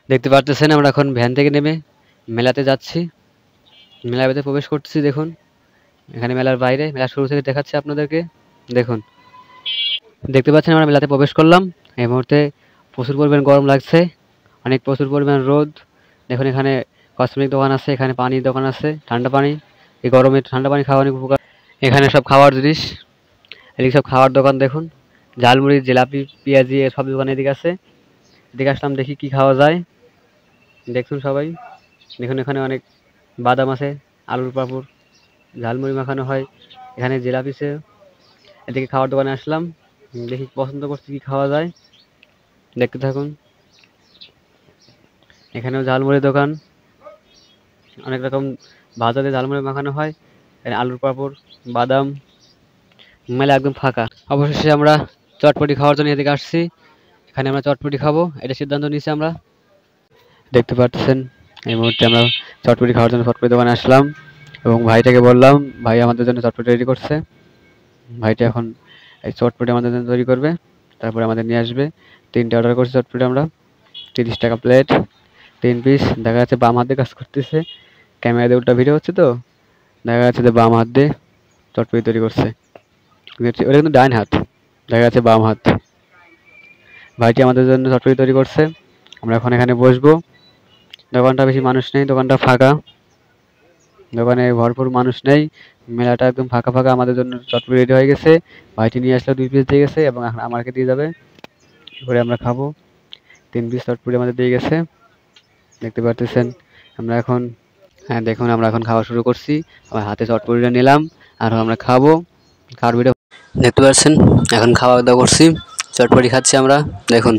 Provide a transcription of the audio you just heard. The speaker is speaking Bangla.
দেখতে পারতেছেন আমরা এখন ভ্যান থেকে নেমে মেলাতে যাচ্ছি। মেলার ভেতরে প্রবেশ করতেছি। দেখুন এখানে মেলার বাইরে, মেলা শুরু থেকে দেখাচ্ছি আপনাদেরকে। দেখুন দেখতে পাচ্ছেন আমরা মেলাতে প্রবেশ করলাম। এই মুহূর্তে প্রচুর পরিমাণ গরম লাগছে, অনেক প্রচুর পরিমাণ রোদ। দেখুন এখানে কসমেটিক দোকান আছে, এখানে পানির দোকান আছে, ঠান্ডা পানি। এই গরমে ঠান্ডা পানি খাওয়া অনেক উপকার। এখানে সব খাওয়ার জিনিস, এদিকে সব খাওয়ার দোকান। দেখুন ঝালমুড়ি, জিলাপি, পেঁয়াজি সব দোকান এদিকে আছে। এদিকে আসলাম দেখি কি খাওয়া যায়। দেখুন সবাই, দেখুন এখানে অনেক বাদাম আছে, আলুর পাঁপড়, ঝালমুড়ি মাখানো হয়, এখানে জিলাপি আছে। এদিকে খাওয়ার দোকানে আসলাম, দেখি পছন্দ করছি কি খাওয়া যায়। দেখতে থাকুন। এখানেও ঝালমুড়ির দোকান, অনেক রকম ভাজাতে ঝালমুড়ি মাখানো হয়, এখানে আলুর পাঁপড়, বাদাম। মেলা একদম ফাঁকা। অবশেষে আমরা চটপটি খাওয়ার জন্য এদিকে আসছি। এখানে আমরা চটপটি খাবো, এটা সিদ্ধান্ত নিয়েছি আমরা। দেখতে পাচ্ছেন এই মুহূর্তে আমরা চটপটি খাওয়ার জন্য চটপটি দোকানে আসলাম এবং ভাইটাকে বললাম, ভাই আমাদের জন্য চটপটি রেডি করছে। ভাইটা এখন এই চটপটি আমাদের জন্য তৈরি করবে, তারপরে আমাদের নিয়ে আসবে। 3টে অর্ডার করছি চটপটি আমরা, 30 টাকা প্লেট, 3 পিস। দেখা যাচ্ছে বাম হাতে কাজ করতেছে, ক্যামেরা দিয়ে উল্টা ভিডিও হচ্ছে তো দেখা যাচ্ছে যে বাম হাত দিয়ে চটপটি তৈরি করছে। ওটা কিন্তু ডাইন হাত, দেখা যাচ্ছে বাম হাত। ভাইটি আমাদের জন্য চটপটি তৈরি করছে। আমরা এখন এখানে বসবো। দোকানটা বেশি মানুষ নেই, দোকানটা ফাঁকা, দোকানে ভরপুর মানুষ নেই, মেলাটা একদম ফাঁকা ফাঁকা। আমাদের জন্য চটপটি রেডি হয়ে গেছে, ভাইটি নিয়ে আসলে 2 পিস দিয়ে গেছে এবং এখন আমাকে দিয়ে যাবে, করে আমরা খাবো। 3 পিস চটপটি আমাদের দিয়ে গেছে, দেখতে পারতেছেন। আমরা এখন, হ্যাঁ দেখুন আমরা এখন খাওয়া শুরু করছি। আমার হাতে চটপটিটা নিলাম আর আমরা খাবো। খাওয়ার ভিডিও দেখতে পাচ্ছেন, এখন খাওয়া দাওয়া করছি, চটপটি খাচ্ছি আমরা। দেখুন।